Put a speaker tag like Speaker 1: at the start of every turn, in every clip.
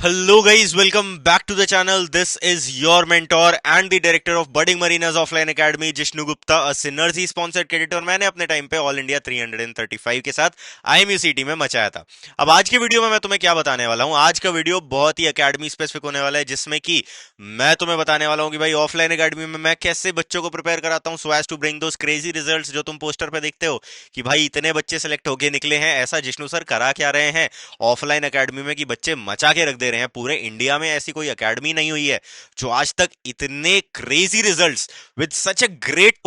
Speaker 1: Hello guys, welcome back to the channel. This is your mentor and the director of Budding Marinas Offline Academy, Jishnu Gupta, a synergy sponsored credit। और मैंने अपने time पे all India 335 के साथ IMUCT में मचाया था। अब आज के वीडियो में मैं तुम्हें क्या बताने वाला हूँ। आज का वीडियो बहुत ही एकेडमी स्पेसिफिक होने वाला है, जिसमें कि मैं तुम्हें बताने वाला हूँ कि भाई ऑफलाइन एकेडमी में मैं कैसे बच्चों को प्रिपेयर कराता हूँ so as to bring those crazy results जो तुम पोस्टर पे देखते हो कि भाई इतने बच्चे सेलेक्ट होके निकले हैं। ऐसा जिष्णु सर करा क्या रहे हैं ऑफलाइन एकेडमी में कि बच्चे मचा के रख दे रहे हैं। पूरे इंडिया में ऐसी कोई एकेडमी नहीं हुई है जो आज तक इतने crazy results with such a great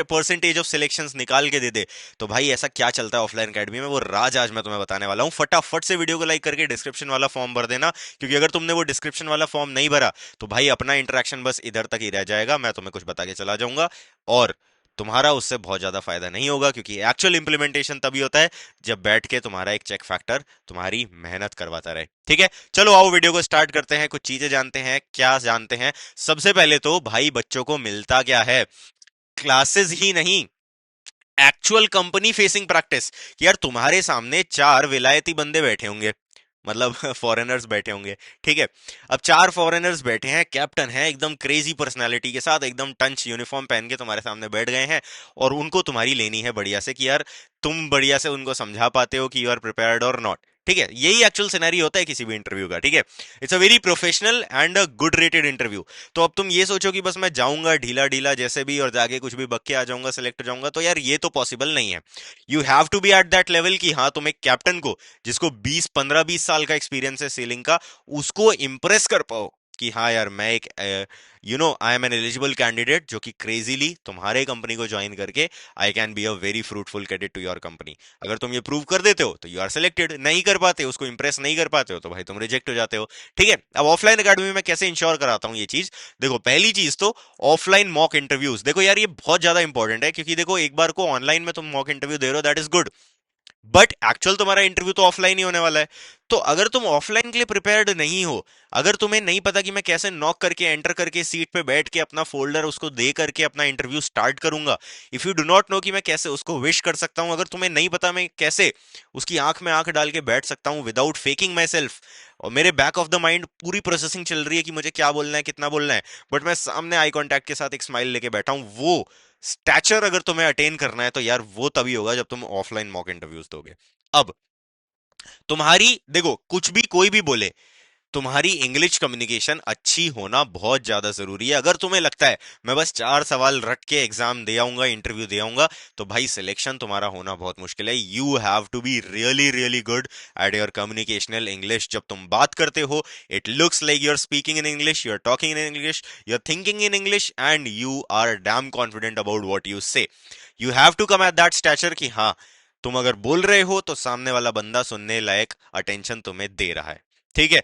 Speaker 1: percentage of selections निकाल के दे दे। तो भाई ऐसा क्या चलता है ऑफलाइन एकेडमी में, वो राज आज मैं तुम्हें बताने वाला हूं। फटाफट से वीडियो को लाइक करके डिस्क्रिप्शन वाला फॉर्म भर देना, क्योंकि अगर तुमने वो डिस्क्रिप्शन वाला फॉर्म नहीं भरा तो भाई अपना इंटरेक्शन बस इधर तक ही रह जाएगा। मैं तुम्हें कुछ बता के चला जाऊंगा और तुम्हारा उससे बहुत ज्यादा फायदा नहीं होगा, क्योंकि एक्चुअल इंप्लीमेंटेशन तभी होता है जब बैठ के तुम्हारा एक चेक फैक्टर तुम्हारी मेहनत करवाता रहे। ठीक है, चलो आओ वीडियो को स्टार्ट करते हैं। कुछ चीजें जानते हैं। क्या जानते हैं? सबसे पहले तो भाई बच्चों को मिलता क्या है? क्लासेस ही नहीं, एक्चुअल कंपनी फेसिंग प्रैक्टिस। कि यार तुम्हारे सामने चार विलायती बंदे बैठे होंगे, मतलब फॉरेनर्स बैठे होंगे। ठीक है, अब चार फॉरेनर्स बैठे हैं, कैप्टन है एकदम क्रेजी पर्सनालिटी के साथ, एकदम टंच यूनिफॉर्म पहन के तुम्हारे सामने बैठ गए हैं और उनको तुम्हारी लेनी है बढ़िया से कि यार तुम बढ़िया से उनको समझा पाते हो कि यू आर प्रिपेयर्ड और नॉट। ठीक है, यही एक्चुअल सिनेरियो होता है किसी भी इंटरव्यू का। ठीक है, it's a very professional and a good rated interview. तो अब तुम ये सोचो कि बस मैं जाऊंगा ढीला ढीला जैसे भी और जाके कुछ भी बक के आ जाऊंगा, सेलेक्ट हो जाऊंगा, तो यार ये तो पॉसिबल नहीं है। You have to be at that level कि हाँ तुम एक कैप्टन को, जिसको 20 15 20 साल का एक्सपीरियंस है सेलिंग का, उसको इंप्रेस कर पाओ कि हाँ यार मैं एक I am an eligible candidate जो कि क्रेजीली तुम्हारे कंपनी को ज्वाइन करके I can be a very fruitful credit to your company. अगर तुम ये प्रूव कर देते हो तो यू आर सिलेक्टेड। नहीं कर पाते, उसको इंप्रेस नहीं कर पाते हो, तो भाई तुम रिजेक्ट हो जाते हो। ठीक है, अब ऑफलाइन अकेडमी में कैसे इंश्योर कराता हूँ ये चीज। देखो, पहली चीज तो ऑफलाइन मॉक इंटरव्यूज। देखो यार ये बहुत ज्यादा इंपॉर्टेंट है, क्योंकि देखो एक बार को ऑनलाइन में तुम मॉक इंटरव्यू दे रहे हो, that is good, but actual तुम्हारा इंटरव्यू तो ऑफलाइन ही होने वाला है। तो अगर तुम ऑफलाइन के लिए प्रिपेयर्ड नहीं हो, अगर तुम्हें नहीं पता कि मैं कैसे नॉक करके एंटर करके सीट पे बैठ के अपना फोल्डर उसको दे करके अपना इंटरव्यू स्टार्ट करूंगा, if you do not know कि मैं कैसे उसको विश कर सकता हूं, अगर तुम्हें नहीं पता मैं कैसे उसकी आंख में आंख डाल के बैठ सकता हूं विदाउट फेकिंग माई सेल्फ, और मेरे बैक ऑफ द माइंड पूरी प्रोसेसिंग चल रही है कि मुझे क्या बोलना है कितना बोलना है, बट मैं सामने आई कांटेक्ट के साथ एक स्माइल लेके बैठा हूं, वो स्टैचर अगर तुम्हें अटेन करना है तो यार वो तभी होगा जब तुम ऑफलाइन मॉक इंटरव्यूज दोगे। अब तुम्हारी देखो, कुछ भी कोई भी बोले, तुम्हारी इंग्लिश कम्युनिकेशन अच्छी होना बहुत ज्यादा जरूरी है। अगर तुम्हें लगता है मैं बस चार सवाल रट के एग्जाम दे आऊंगा, इंटरव्यू दे आऊंगा, तो भाई सिलेक्शन तुम्हारा होना बहुत मुश्किल है। You have to be really really good at your communicational English. जब तुम बात करते हो, it looks like you are speaking in English, you are talking in English, you are thinking in English and you are damn confident about what you say. You have to come at that stature कि हाँ तुम अगर बोल रहे हो तो सामने वाला बंदा सुनने लायक अटेंशन तुम्हें दे रहा है। ठीक है,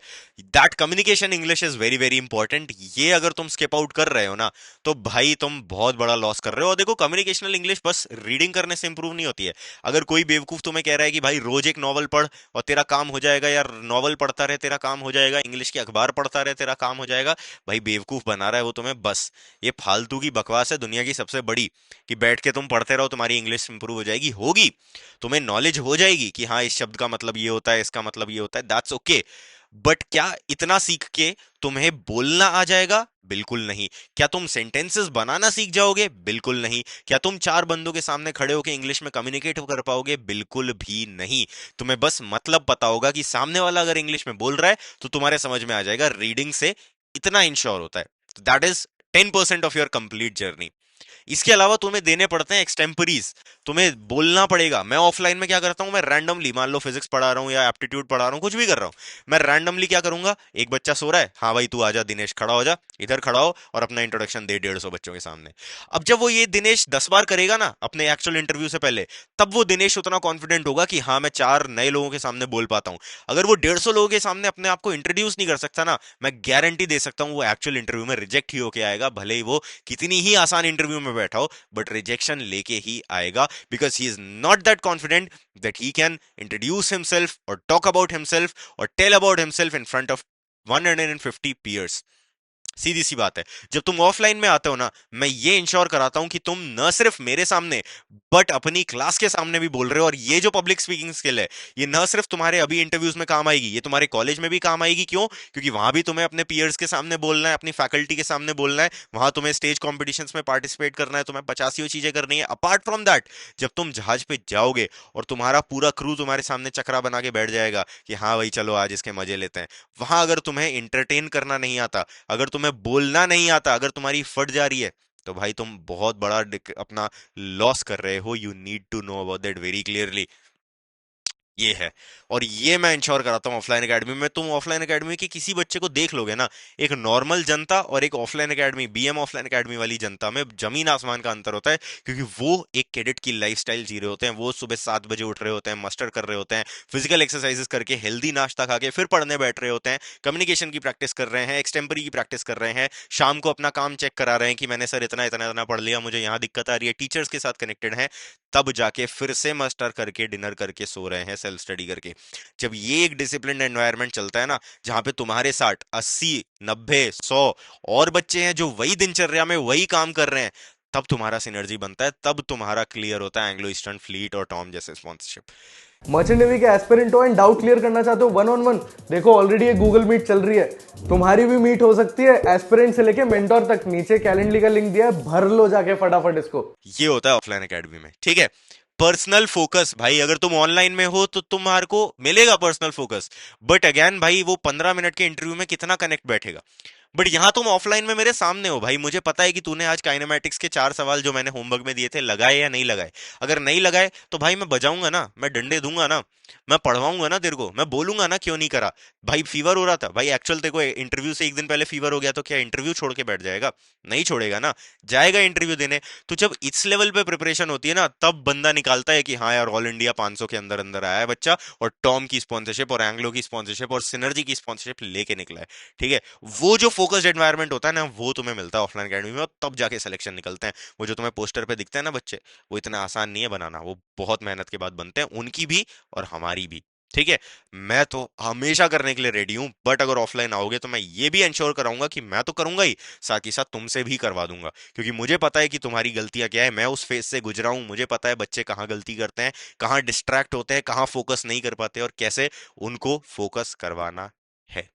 Speaker 1: that communication English is very very important. ये अगर तुम स्किप आउट कर रहे हो ना, तो भाई तुम बहुत बड़ा लॉस कर रहे हो। और देखो, कम्युनिकेशनल इंग्लिश बस रीडिंग करने से इंप्रूव नहीं होती है। अगर कोई बेवकूफ तुम्हें कह रहा है कि भाई रोज एक नॉवल पढ़ और तेरा काम हो जाएगा, यार नॉवल पढ़ता रहे तेरा काम हो जाएगा, इंग्लिश के अखबार पढ़ता रहे तेरा काम हो जाएगा, भाई बेवकूफ बना रहा है वो तुम्हें। बस ये फालतू की बकवास है, दुनिया की सबसे बड़ी, कि बैठ के तुम पढ़ते रहो तुम्हारी इंग्लिश इंप्रूव हो जाएगी। होगी, तुम्हें नॉलेज हो जाएगी कि हाँ इस शब्द का मतलब ये होता है, इसका मतलब ये होता है, दैट्स ओके। बट क्या इतना सीख के तुम्हें बोलना आ जाएगा? बिल्कुल नहीं। क्या तुम सेंटेंसेस बनाना सीख जाओगे? बिल्कुल नहीं। क्या तुम चार बंदों के सामने खड़े होकर इंग्लिश में कम्युनिकेट कर पाओगे? बिल्कुल भी नहीं। तुम्हें बस मतलब पता होगा कि सामने वाला अगर इंग्लिश में बोल रहा है तो तुम्हारे समझ में आ जाएगा। रीडिंग से इतना इंश्योर होता है। That is 10% of your complete journey. इसके अलावा तुम्हें देने पड़ते हैं एक्सटेम्परीज। तुम्हें बोलना पड़ेगा। मैं ऑफलाइन में क्या करता हूं, मैं रैंडमली, मान लो फिजिक्स पढ़ा रहा हूं या एप्टीट्यूड पढ़ा रहा हूं, कुछ भी कर रहा हूं, मैं रैंडमली क्या करूंगा, एक बच्चा सो रहा है, हाँ भाई तू आजा दिनेश, खड़ा हो जा, इधर खड़ा हो और अपना इंट्रोडक्शन दे 150 बच्चों के सामने। अब जब वो ये दिनेश 10 बार करेगा ना अपने एक्चुअल इंटरव्यू से पहले, तब वो दिनेश उतना कॉन्फिडेंट होगा कि हाँ मैं चार नए लोगों के सामने बोल पाता हूं। अगर वो 150 लोगों के सामने अपने आप को इंट्रोड्यूस नहीं कर सकता ना, मैं गारंटी दे सकता हूं वो एक्चुअल इंटरव्यू में रिजेक्ट ही होके आएगा, भले ही वो कितनी ही आसान इंटरव्यू में बैठा हो, बट रिजेक्शन लेके ही आएगा, because he is not that confident that he can introduce himself or talk about himself or tell about himself in front of 150 peers. सीधी सी बात है। जब तुम ऑफलाइन में आते हो ना, मैं ये इंश्योर कराता हूं कि तुम न सिर्फ मेरे सामने बट अपनी क्लास के सामने भी बोल रहे हो। और ये जो पब्लिक स्पीकिंग स्किल है, ये न सिर्फ तुम्हारे अभी इंटरव्यूज में काम आएगी, ये तुम्हारे कॉलेज में भी काम आएगी। क्यों? क्योंकि वहां भी तुम्हें अपने पीयर्स के सामने बोलना है, अपनी फैकल्टी के सामने बोलना है, वहां तुम्हें स्टेज कॉम्पिटिशन्स में पार्टिसिपेट करना है, तुम्हें पचासियों चीजें करनी है। अपार्ट फ्रॉम दैट, जब तुम जहाज पे जाओगे और तुम्हारा पूरा क्रू तुम्हारे सामने चक्रा बना के बैठ जाएगा कि हाँ भाई चलो आज इसके मजे लेते हैं, वहां अगर तुम्हें इंटरटेन करना नहीं आता, अगर तुम्हें बोलना नहीं आता, अगर तुम्हारी फट जा रही है, तो भाई तुम बहुत बड़ा अपना लॉस कर रहे हो। You need to know about that very clearly. ये है। और ये मैं इंश्योर कराता हूँ ऑफलाइन एकेडमी में। तुम ऑफलाइन एकेडमी के किसी बच्चे को देख लोगे ना, एक नॉर्मल जनता और एक offline academy, BM offline academy वाली जनता में जमीन आसमान का अंतर होता है। क्योंकि वो एक कैडेट की लाइफस्टाइल जी रहे होते हैं, वो सुबह 7 बजे उठ रहे होते हैं, मस्टर कर रहे होते हैं, फिजिकल एक्सरसाइजेस करके हेल्दी नाश्ता खा के फिर पढ़ने बैठ रहे होते हैं, कम्युनिकेशन की प्रैक्टिस कर रहे हैं, एक्सटेम्परी की प्रैक्टिस कर रहे हैं, शाम को अपना काम चेक करा रहे हैं कि मैंने सर इतना इतना इतना पढ़ लिया, मुझे यहाँ दिक्कत आ रही है, टीचर्स के साथ कनेक्टेड हैं, तब जाके फिर से मास्टर करके डिनर करके सो रहे हैं सेल्फ स्टडी करके। जब ये एक डिसिप्लिन एनवायरनमेंट चलता है ना, जहां पे तुम्हारे 60 80 90 100 और बच्चे हैं जो वही दिनचर्या में वही काम कर रहे हैं, तब तुम्हारा सिनर्जी बनता है, तब तुम्हारा क्लियर होता है एंग्लो ईस्टर्न फ्लीट और टॉम जैसे स्पॉन्सरशिप।
Speaker 2: मर्चेंट नेवी के एस्पिरेंट हो एंड डाउट क्लियर करना चाहते हो वन ऑन वन, देखो ऑलरेडी ये गूगल मीट चल रही है, तुम्हारी भी मीट हो सकती है। एस्पिरेंट से लेके मेंटोर तक, नीचे कैलेंडली का लिंक दिया है, भर लो जाके फटाफट इसको।
Speaker 1: ये होता है ऑफलाइन एकेडमी में, ठीक है। पर्सनल फोकस भाई, अगर तुम ऑनलाइन में हो तो तुम्हारे को मिलेगा पर्सनल फोकस, बट अगेन भाई वो 15 मिनट के इंटरव्यू में कितना कनेक्ट बैठेगा। बट यहां तुम ऑफलाइन में मेरे सामने हो भाई, मुझे पता है कि तूने आज काइनेमैटिक्स के 4 सवाल जो मैंने होमवर्क में दिए थे लगाए या नहीं लगाए। अगर नहीं लगाए तो भाई मैं बजाऊंगा ना, मैं डंडे दूंगा ना, मैं पढ़वाऊंगा ना तेरे को, मैं बोलूंगा ना क्यों नहीं करा। भाई फीवर हो रहा था भाई, एक्चुअल तेरे को इंटरव्यू से एक दिन पहले फीवर हो गया तो क्या इंटरव्यू छोड़ के बैठ जाएगा? नहीं छोड़ेगा ना, जाएगा इंटरव्यू देने। तो जब इस लेवल पे प्रिपरेशन होती है ना, तब बंदा निकालता है कि हाँ यार ऑल इंडिया 500 के अंदर अंदर आया है बच्चा, और टॉम की स्पॉन्सरशिप और एंग्लो की स्पॉन्सरशिप और सिनर्जी की स्पॉन्सरशिप लेके निकला है। ठीक है। वो जो फोकस्ड एनवायरनमेंट होता है ना, वो तुम्हें मिलता है ऑफलाइन अकेडमी में, और तब जाके सिलेक्शन निकलते हैं। वो जो तुम्हें पोस्टर पे दिखते हैं ना बच्चे, वो इतना आसान नहीं है बनाना, वो बहुत मेहनत के बाद बनते हैं, उनकी भी और हमारी भी। ठीक है। मैं तो हमेशा करने के लिए रेडी हूं, बट अगर ऑफलाइन आओगे तो मैं ये भी इंश्योर कराऊंगा कि मैं तो करूंगा ही, साथ ही साथ तुमसे भी करवा दूंगा। क्योंकि मुझे पता है कि तुम्हारी गलतियां क्या है, मैं उस फेज से गुजरा हूं, मुझे पता है बच्चे कहाँ गलती करते हैं, कहाँ डिस्ट्रैक्ट होते हैं, कहाँ फोकस नहीं कर पाते, और कैसे उनको फोकस करवाना है।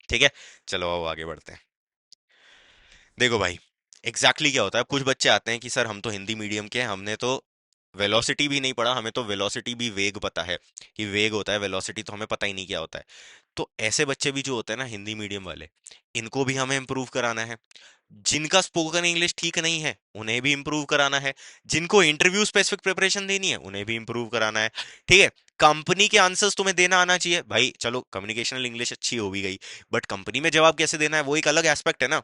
Speaker 1: ठीक है। चलो अब आगे बढ़ते हैं। देखो भाई, एग्जैक्टली क्या होता है, कुछ बच्चे आते हैं कि सर हम तो हिंदी मीडियम के हैं, हमने तो वेलोसिटी भी नहीं पढ़ा, हमें तो वेलोसिटी भी वेग पता है कि वेग होता है, वेलोसिटी तो हमें पता ही नहीं क्या होता है। तो ऐसे बच्चे भी जो होते हैं ना हिंदी मीडियम वाले, इनको भी हमें इम्प्रूव कराना है। जिनका स्पोकन इंग्लिश ठीक नहीं है उन्हें भी इंप्रूव कराना है। जिनको इंटरव्यू स्पेसिफिक प्रिपरेशन देनी है उन्हें भी इंप्रूव कराना है। ठीक है। कंपनी के आंसर्स तुम्हें देना आना चाहिए भाई, चलो कम्युनिकेशनल इंग्लिश अच्छी हो भी गई, बट कंपनी में जवाब कैसे देना है वो एक अलग एस्पेक्ट है ना।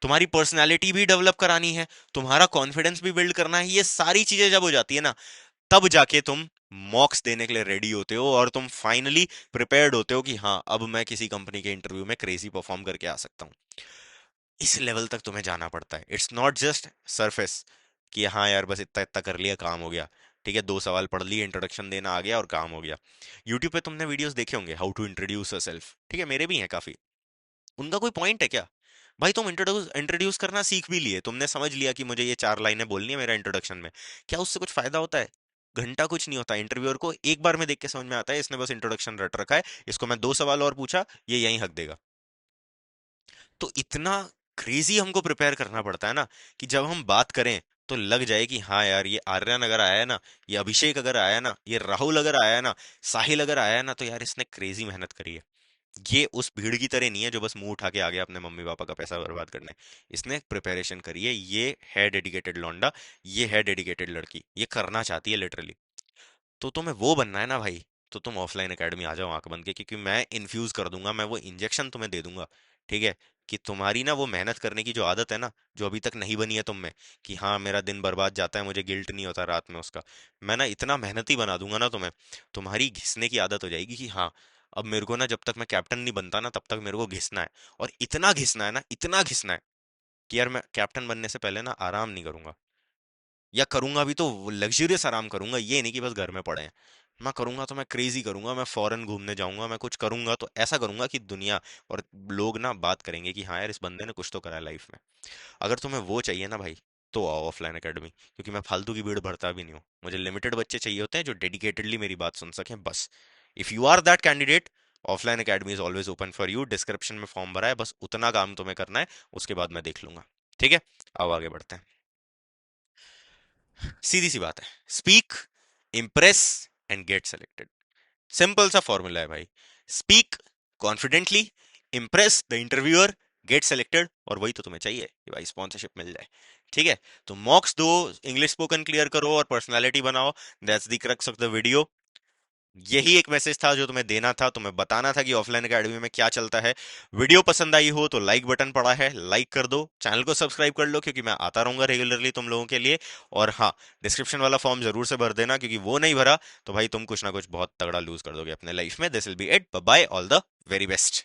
Speaker 1: तुम्हारी पर्सनैलिटी भी डेवलप करानी है, तुम्हारा कॉन्फिडेंस भी बिल्ड करना है। ये सारी चीजें जब हो जाती है ना, तब जाके तुम मॉक्स देने के लिए रेडी होते हो, और तुम फाइनली प्रिपेयर्ड होते हो कि हाँ अब मैं किसी कंपनी के इंटरव्यू में क्रेजी परफॉर्म करके आ सकता हूँ। इस लेवल तक तुम्हें जाना पड़ता है, इट्स नॉट जस्ट सरफेस कि हाँ यार बस इतना इतना कर लिया काम हो गया। ठीक है, 2 सवाल पढ़ लिए, इंट्रोडक्शन देना आ गया और काम हो गया। यूट्यूब पे तुमने वीडियोस देखे होंगे हाउ टू इंट्रोड्यूस योरसेल्फ, ठीक है, मेरे भी हैं काफी। उनका कोई पॉइंट है क्या? भाई तुम इंट्रोड्यूस इंट्रोड्यूस करना सीख भी लिए, तुमने समझ लिया कि मुझे ये 4 लाइनें बोलनी है मेरा इंट्रोडक्शन में, क्या उससे कुछ फायदा होता है? घंटा कुछ नहीं होता। इंटरव्यूअर को एक बार में देख के समझ में आता है इसने बस इंट्रोडक्शन रट रखा है, इसको मैं 2 सवाल और पूछा ये यहीं हक देगा। तो इतना क्रेजी हमको प्रिपेयर करना पड़ता है ना, कि जब हम बात करें तो लग जाए कि हाँ यार ये आर्यन अगर आया है ना, ये अभिषेक अगर आया है ना, ये राहुल अगर आया है ना, साहिल अगर आया है ना, तो यार इसने क्रेजी मेहनत करी है। ये उस भीड़ की तरह नहीं है जो बस मुंह उठा के आ गया अपने मम्मी पापा का पैसा बर्बाद करने। इसने प्रिपरेशन करी है, ये है डेडिकेटेड लौंडा, ये है डेडिकेटेड लड़की, ये करना चाहती है लिटरली। तो तुम्हें वो बनना है ना भाई, तो तुम ऑफलाइन एकेडमी आ जाओ आंख बंद के, क्योंकि मैं इन्फ्यूज कर दूंगा, मैं वो इंजेक्शन तुम्हें दे दूंगा। ठीक है। कि तुम्हारी ना वो मेहनत करने की जो आदत है ना, जो अभी तक नहीं बनी है तुम में, कि हाँ मेरा दिन बर्बाद जाता है मुझे गिल्ट नहीं होता रात में उसका, मैं ना इतना मेहनती बना दूंगा ना तुम्हें, तुम्हारी घिसने की आदत हो जाएगी कि हाँ अब मेरे को ना जब तक मैं कैप्टन नहीं बनता ना तब तक मेरे को घिसना है। और इतना घिसना है ना, इतना घिसना है कि यार मैं कैप्टन बनने से पहले ना आराम नहीं करूंगा, या करूंगा भी तो लग्जरियस आराम करूंगा, ये नहीं कि बस घर में पड़े हैं। मैं करूंगा तो मैं क्रेजी करूंगा, मैं फॉरेन घूमने जाऊंगा, मैं कुछ करूंगा तो ऐसा करूंगा कि दुनिया और लोग ना बात करेंगे कि हाँ यार, इस बंदे ने कुछ तो करा है लाइफ में। अगर तुम्हें वो चाहिए ना भाई, तो आओ ऑफलाइन एकेडमी, क्योंकि मैं फालतू की भीड़ भरता भी नहीं हूँ। मुझे लिमिटेड बच्चे चाहिए होते हैं जो डेडिकेटेडली मेरी बात सुन सकें, बस। If you are that candidate, offline academy is always open for you. Description में फॉर्म भरा है, बस उतना काम तुम्हें करना है, उसके बाद मैं देख लूंगा। ठीक है, अब आगे बढ़ते हैं। सीधी सी बात है, speak, impress and get selected. Simple सा फॉर्मूला है भाई। Speak confidently, impress the interviewer, get selected, और वही तो तुम्हें चाहिए कि भाई स्पॉन्सरशिप मिल जाए। ठीक है, तो मॉक्स दो, इंग्लिश स्पोकन क्लियर करो और पर्सनालिटी बनाओ। That's the crux of the video. यही एक मैसेज था जो तुम्हें देना था, तुम्हें बताना था कि ऑफलाइन एकेडमी में क्या चलता है। वीडियो पसंद आई हो तो लाइक बटन पड़ा है, लाइक कर दो, चैनल को सब्सक्राइब कर लो, क्योंकि मैं आता रहूंगा रेगुलरली तुम लोगों के लिए। और हाँ, डिस्क्रिप्शन वाला फॉर्म जरूर से भर देना, क्योंकि वो नहीं भरा तो भाई तुम कुछ ना कुछ बहुत तगड़ा लूज कर दोगे अपने लाइफ में। This will be it, bye bye, all the very best.